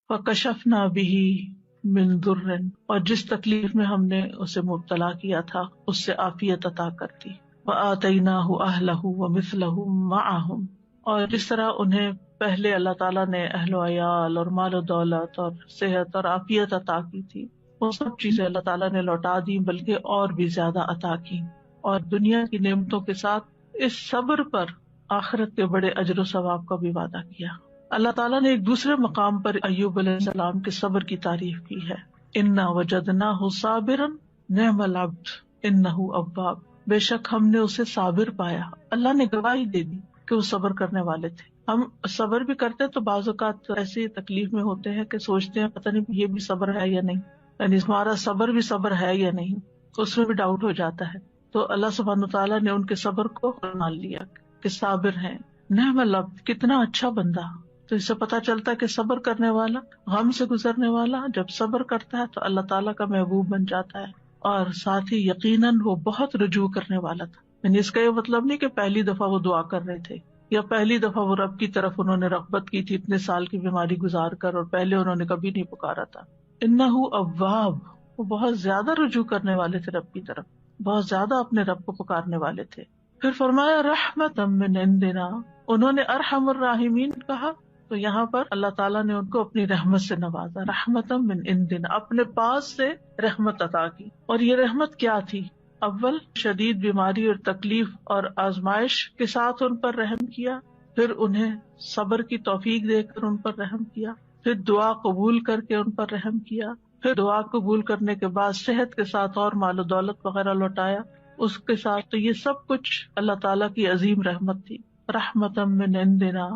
فکشفنا به من ضر، اور جس تکلیف میں ہم نے اسے مبتلا کیا تھا اس سے عافیت عطا کر دی. وآتیناہ اہلہ ومثلہم معہم، اور جس طرح انہیں پہلے اللہ تعالیٰ نے اہل و عیال اور مال و دولت اور صحت اور عافیت عطا کی تھی، وہ سب چیزیں اللہ تعالیٰ نے لوٹا دی، بلکہ اور بھی زیادہ عطا کی. اور دنیا کی نعمتوں کے ساتھ اس صبر پر آخرت کے بڑے اجر و ثواب کا بھی وعدہ کیا. اللہ تعالیٰ نے ایک دوسرے مقام پر ایوب علیہ السلام کے صبر کی تعریف کی ہے. انا وجدناہ صابرا نعم العبد انہ اواب، بے شک ہم نے اسے صابر پایا. اللہ نے گواہی دے دی کہ وہ صبر کرنے والے تھے. ہم صبر بھی کرتے تو بعض اوقات ایسی تکلیف میں ہوتے ہیں کہ سوچتے ہیں پتہ نہیں یہ بھی صبر ہے یا نہیں، یعنی ہمارا صبر بھی صبر ہے یا نہیں، اس میں بھی ڈاؤٹ ہو جاتا ہے. تو اللہ سبحانہ وتعالیٰ نے ان کے صبر کو مان لیا کہ صابر ہیں. نعم العبد، کتنا اچھا بندہ. تو اس سے پتا چلتا ہے کہ صبر کرنے والا، غم سے گزرنے والا جب صبر کرتا ہے تو اللہ تعالیٰ کا محبوب بن جاتا ہے. اور ساتھ ہی یقیناً وہ بہت رجوع کرنے والا تھا. یعنی اس کا یہ مطلب نہیں کہ پہلی دفعہ وہ دعا کر رہے تھے یا پہلی دفعہ وہ رب کی طرف انہوں نے رغبت کی تھی اتنے سال کی بیماری گزار کر، اور پہلے انہوں نے کبھی نہیں پکارا تھا. انہ اواب، وہ بہت زیادہ رجوع کرنے والے تھے رب کی طرف، بہت زیادہ اپنے رب کو پکارنے والے تھے. پھر فرمایا رحمتا من عندنا، انہوں نے ارحم الراحمین کہا تو یہاں پر اللہ تعالیٰ نے ان کو اپنی رحمت سے نوازا. رحمتا من عندنا، اپنے پاس سے رحمت عطا کی. اور یہ رحمت کیا تھی؟ اول شدید بیماری اور تکلیف اور آزمائش کے ساتھ ان پر رحم کیا، پھر انہیں صبر کی توفیق دے کر ان پر رحم کیا، پھر دعا قبول کر کے ان پر رحم کیا، پھر دعا قبول کرنے کے بعد صحت کے ساتھ اور مال و دولت وغیرہ لوٹایا اس کے ساتھ. تو یہ سب کچھ اللہ تعالیٰ کی عظیم رحمت تھی، رحمتا من عندنا.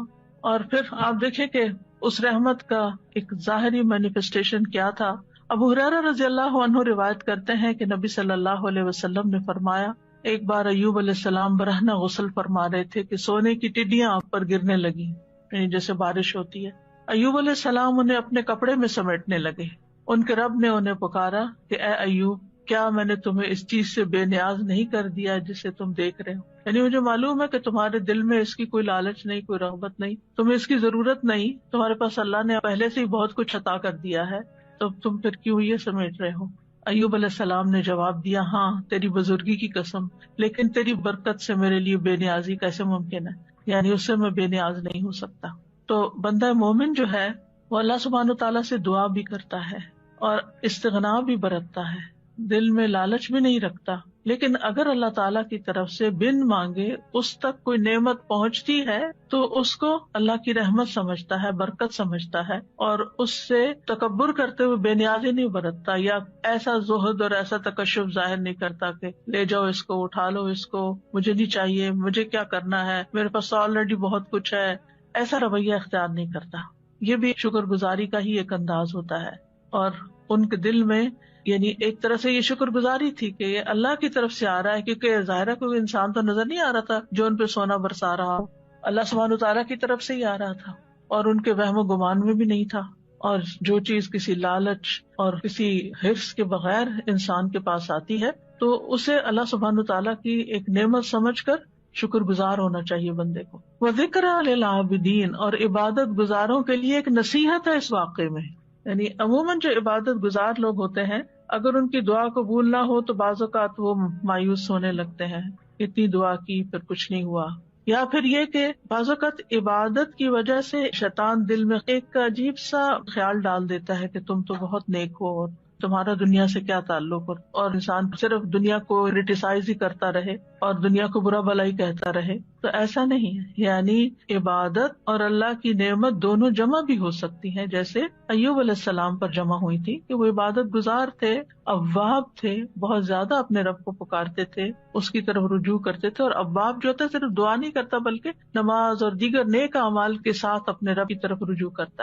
اور پھر آپ دیکھیں کہ اس رحمت کا ایک ظاہری مینیفیسٹیشن کیا تھا. ابو ہریرہ رضی اللہ عنہ روایت کرتے ہیں کہ نبی صلی اللہ علیہ وسلم نے فرمایا، ایک بار ایوب علیہ السلام برہنہ غسل فرما رہے تھے کہ سونے کی ٹڈیاں آپ پر گرنے لگی، یعنی جیسے بارش ہوتی ہے. ایوب علیہ السلام انہیں اپنے کپڑے میں سمیٹنے لگے. ان کے رب نے انہیں پکارا کہ اے ایوب، کیا میں نے تمہیں اس چیز سے بے نیاز نہیں کر دیا جسے تم دیکھ رہے ہو؟ یعنی مجھے معلوم ہے کہ تمہارے دل میں اس کی کوئی لالچ نہیں، کوئی رغبت نہیں، تمہیں اس کی ضرورت نہیں، تمہارے پاس اللہ نے پہلے سے ہی بہت کچھ عطا کر دیا ہے، تو تم پھر کیوں یہ سمیٹ رہے ہو؟ ایوب علیہ السلام نے جواب دیا، ہاں تیری بزرگی کی قسم، لیکن تیری برکت سے میرے لیے بے نیازی کیسے ممکن ہے، یعنی اس سے میں بے نیاز نہیں ہو سکتا. تو بندہ مومن جو ہے وہ اللہ سبحانہ تعالیٰ سے دعا بھی کرتا ہے اور استغنا بھی برتتا ہے، دل میں لالچ بھی نہیں رکھتا. لیکن اگر اللہ تعالیٰ کی طرف سے بن مانگے اس تک کوئی نعمت پہنچتی ہے تو اس کو اللہ کی رحمت سمجھتا ہے، برکت سمجھتا ہے، اور اس سے تکبر کرتے ہوئے بے نیازی نہیں برتتا یا ایسا زہد اور ایسا تکشف ظاہر نہیں کرتا کہ لے جاؤ اس کو، اٹھا لو اس کو، مجھے نہیں چاہیے، مجھے کیا کرنا ہے، میرے پاس آلریڈی بہت کچھ ہے، ایسا رویہ اختیار نہیں کرتا. یہ بھی شکر گزاری کا ہی ایک انداز ہوتا ہے. اور ان کے دل میں یعنی ایک طرح سے یہ شکر گزاری تھی کہ یہ اللہ کی طرف سے آ رہا ہے، کیونکہ ظاہر ہے کوئی انسان تو نظر نہیں آ رہا تھا جو ان پہ سونا برسا رہا ہو، اللہ سبحانہ تعالیٰ کی طرف سے ہی آ رہا تھا، اور ان کے وہم و گمان میں بھی نہیں تھا. اور جو چیز کسی لالچ اور کسی حرص کے بغیر انسان کے پاس آتی ہے تو اسے اللہ سبحانہ تعالیٰ کی ایک نعمت سمجھ کر شکر گزار ہونا چاہیے بندے کو. وَذِكْرَىٰ لِلْعَابِدِينَ، اور عبادت گزاروں کے لیے ایک نصیحت ہے اس واقعے میں. یعنی عموماً جو عبادت گزار لوگ ہوتے ہیں اگر ان کی دعا قبول نہ ہو تو بعض اوقات وہ مایوس ہونے لگتے ہیں، اتنی دعا کی پھر کچھ نہیں ہوا. یا پھر یہ کہ بعض اوقات عبادت کی وجہ سے شیطان دل میں ایک عجیب سا خیال ڈال دیتا ہے کہ تم تو بہت نیک ہو اور تمہارا دنیا سے کیا تعلق، اور انسان صرف دنیا کو کریٹیسائز ہی کرتا رہے اور دنیا کو برا بھلا ہی کہتا رہے. تو ایسا نہیں ہے، یعنی عبادت اور اللہ کی نعمت دونوں جمع بھی ہو سکتی ہیں، جیسے ایوب علیہ السلام پر جمع ہوئی تھی کہ وہ عبادت گزار تھے، اواب تھے، بہت زیادہ اپنے رب کو پکارتے تھے، اس کی طرف رجوع کرتے تھے. اور اواب جو ہوتا ہے صرف دعا نہیں کرتا بلکہ نماز اور دیگر نیک اعمال کے ساتھ اپنے رب کی طرف رجوع کرتا ہے.